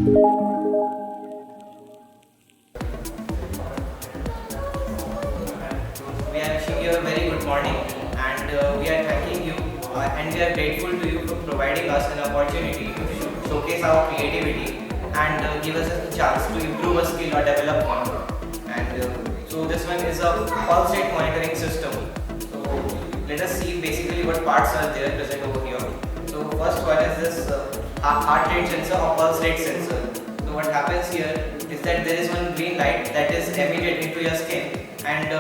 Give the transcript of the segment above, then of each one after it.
We are wishing you a very good morning, and we are thanking you and we are grateful to you for providing us an opportunity to showcase our creativity and give us a chance to improve a skill or develop one. And so this one is a pulse rate monitoring system. So let us see basically what parts are there present over here. So first one is this heart rate sensor or pulse rate sensor. So what happens here is that there is one green light that is emitted into your skin, and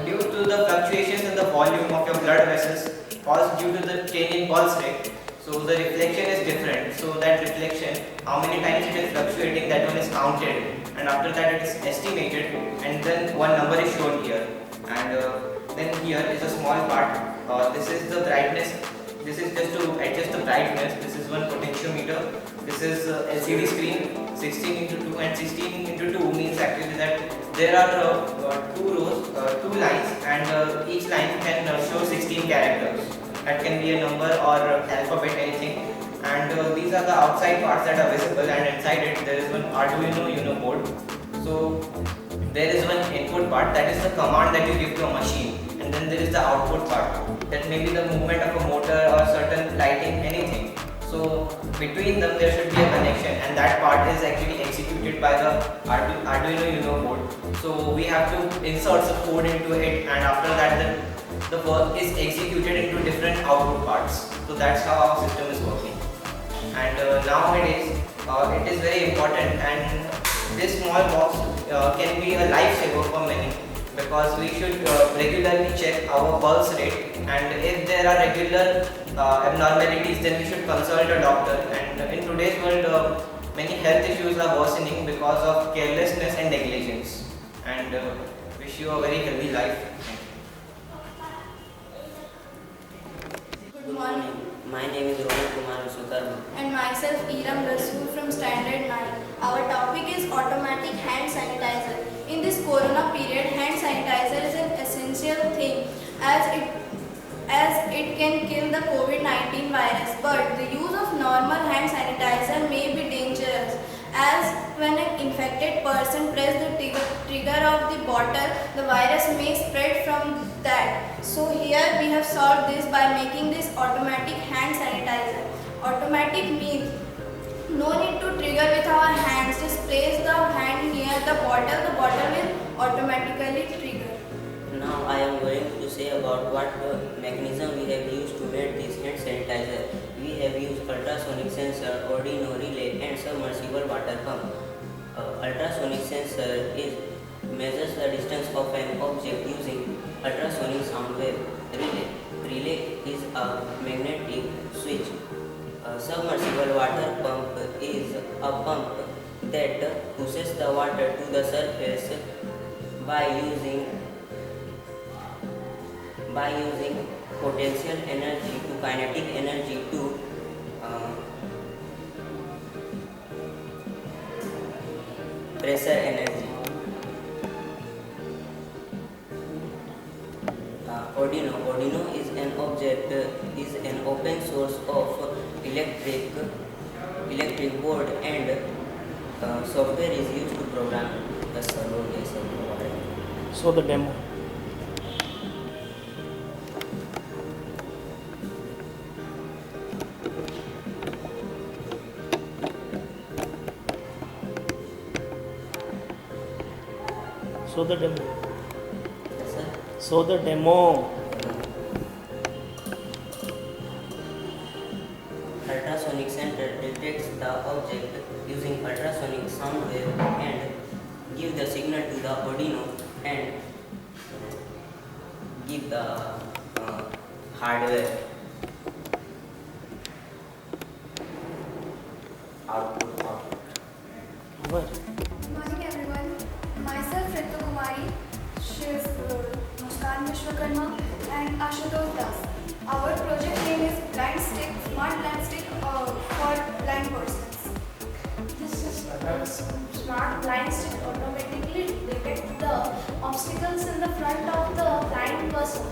due to the fluctuations in the volume of your blood vessels caused due to the change in pulse rate, so the reflection is different. So that reflection, how many times it is fluctuating, that one is counted, and after that it is estimated, and then one number is shown here. And then here is a small part. This is the brightness. This is just to adjust the brightness. This is one potentiometer. This is LCD screen, 16 into 2, and 16 into 2 means actually that there are two rows, two lines, and each line can show 16 characters. That can be a number or alphabet, anything. And these are the outside parts that are visible, and inside it there is one Arduino Uno board. So there is one input part, that is the command that you give to a machine, and then there is the output part, that may be the movement of a motor or certain lighting, anything. So between them there should be a connection, and that part is actually executed by the Arduino Uno board. So we have to insert some code into it, and after that the work is executed into different output parts. So that's how our system is working. And nowadays it is very important, and this small box can be a lifesaver for many, because we should regularly check our pulse rate, and if there are regular abnormalities, then we should consult a doctor. And in today's world, many health issues are worsening because of carelessness and negligence. And wish you a very healthy life. Good morning. My name is Rohan Kumar Vishwakarma. And myself, Iram Rasool from Standard 9. Our topic is automatic hand sanitizer. In this corona period, hand sanitizer is an essential thing as it can kill the COVID-19 virus. But the use of normal hand sanitizer may be dangerous, as when an infected person presses the trigger of the bottle, the virus may spread from that. So here we have solved this by making this automatic hand sanitizer. Automatic means no need to trigger with our hands. Just place the hand near the bottle will automatically trigger. Now I am going to say about what mechanism we have used to make this hand sanitizer. We have used ultrasonic sensor, Arduino relay, and submersible water pump. Ultrasonic sensor measures the distance of an object using ultrasonic sound wave. Relay is a magnetic switch. Submersible water pump is a pump that pushes the water to the surface by using potential energy to kinetic energy to pressure energy. Arduino is an open source of electric board, and software is used to program the servo. So the demo. So the demo. Yes, sir. So the demo. Ultrasonic sensor detects the object using ultrasonic sound wave and give the signal to the Arduino and give the hardware output. What? Good morning everyone. Myself Ritu Kumari, she is Muskan Vishwakarma and Ashutosh Das. Our project name is Blind Stick, Smart Blind Stick for blind persons. This is smart blind stick automatically detects the obstacles in the front of the blind person.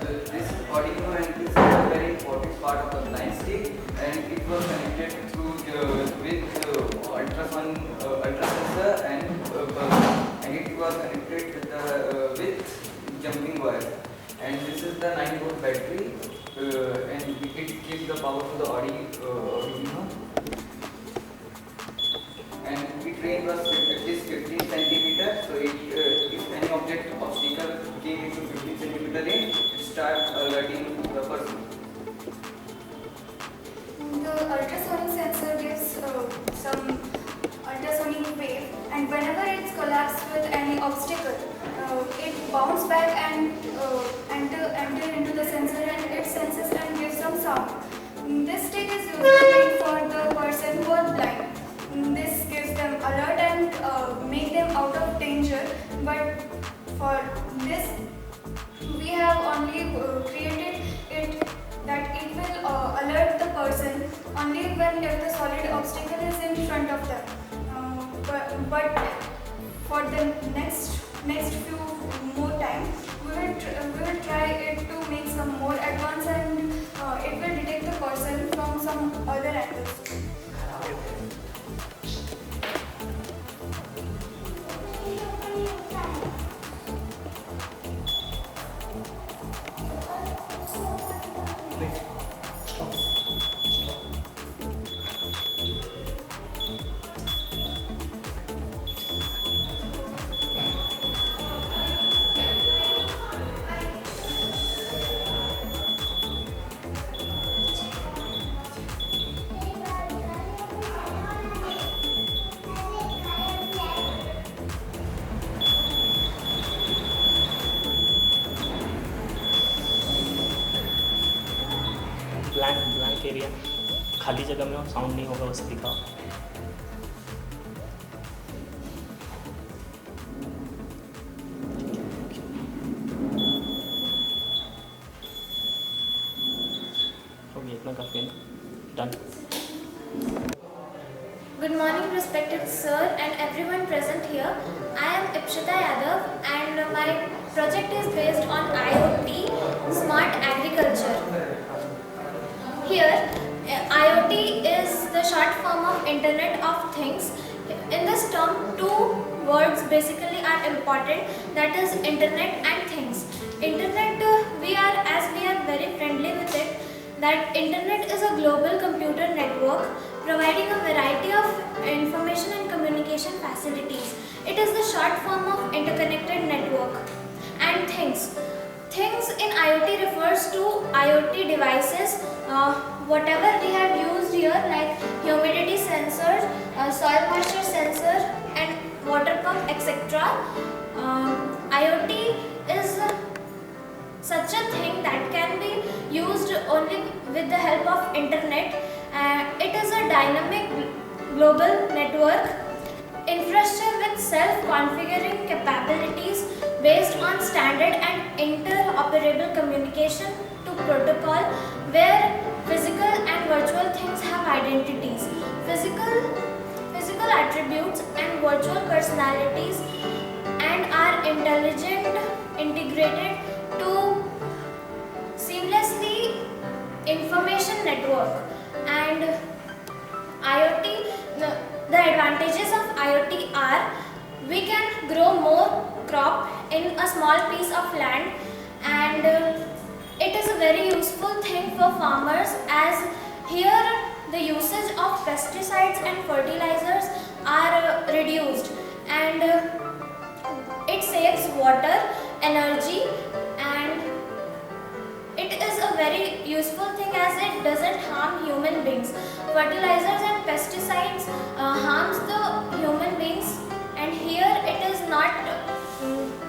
This Arduino and this is a very important part of the blind stick, and it was connected with some ultrasonic wave, and whenever it's collapsed with any obstacle, it bounces back and enter into the sensor, and it senses and gives some sound. This stick is used for the person who are blind. This gives them alert and make them out of danger. But for this, we have only created it that it will alert the person only when if the solid obstacle is in front of them. But for the next few more time, we will try it to make some more advanced, and it will detect the person from some other angles. Blank area, खाली जगह में sound नहीं होगा, बस दिखाओ। इतना काफी है ना, done. Good morning, respected sir and everyone present here. I am Ipshita Yadav and my project is based on IoT, Smart Agriculture. Here, IoT is the short form of Internet of Things. In this term, two words basically are important, that is Internet and Things. Internet, we are very friendly with it, that Internet is a global computer network providing a variety of information and communication facilities. It is the short form of interconnected network. And things. Things in IoT refers to IoT devices, whatever we have used here, like humidity sensor, soil moisture sensor and water pump, etc. IoT is such a thing that can be used only with the help of internet. It is a dynamic global network infrastructure with self-configuring capabilities based on standard and interoperable communication to protocol where physical and virtual things have identities, physical attributes and virtual personalities, and are integrated to seamlessly information network. And IoT, the advantages of IoT are we can grow more crop in a small piece of land, and it is a very useful thing for farmers, as here the usage of pesticides and fertilizers are reduced, and it saves water, energy, and it is a very useful thing as it doesn't harm human beings. Fertilizers and pesticides harms the human beings, and here it is not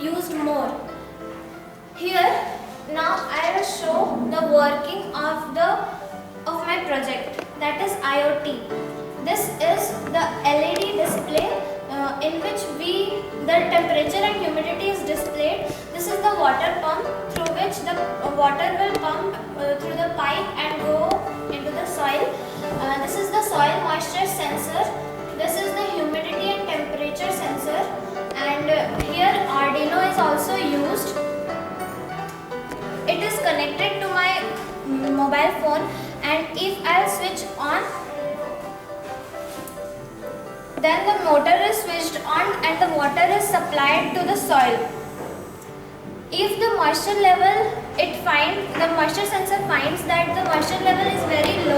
used more. Here now I will show the working of my project, that is IoT. This is the LED display in which the temperature and humidity is displayed. This is the water pump through which the water will pump through the pipe and go into the soil. This is the soil moisture sensor. This is the humidity and temperature sensor, and here Arduino is also used. It is connected to my mobile phone, and if I'll switch on, then the motor is switched on and the water is supplied to the soil. If the moisture level, the moisture sensor finds that the moisture level is very low,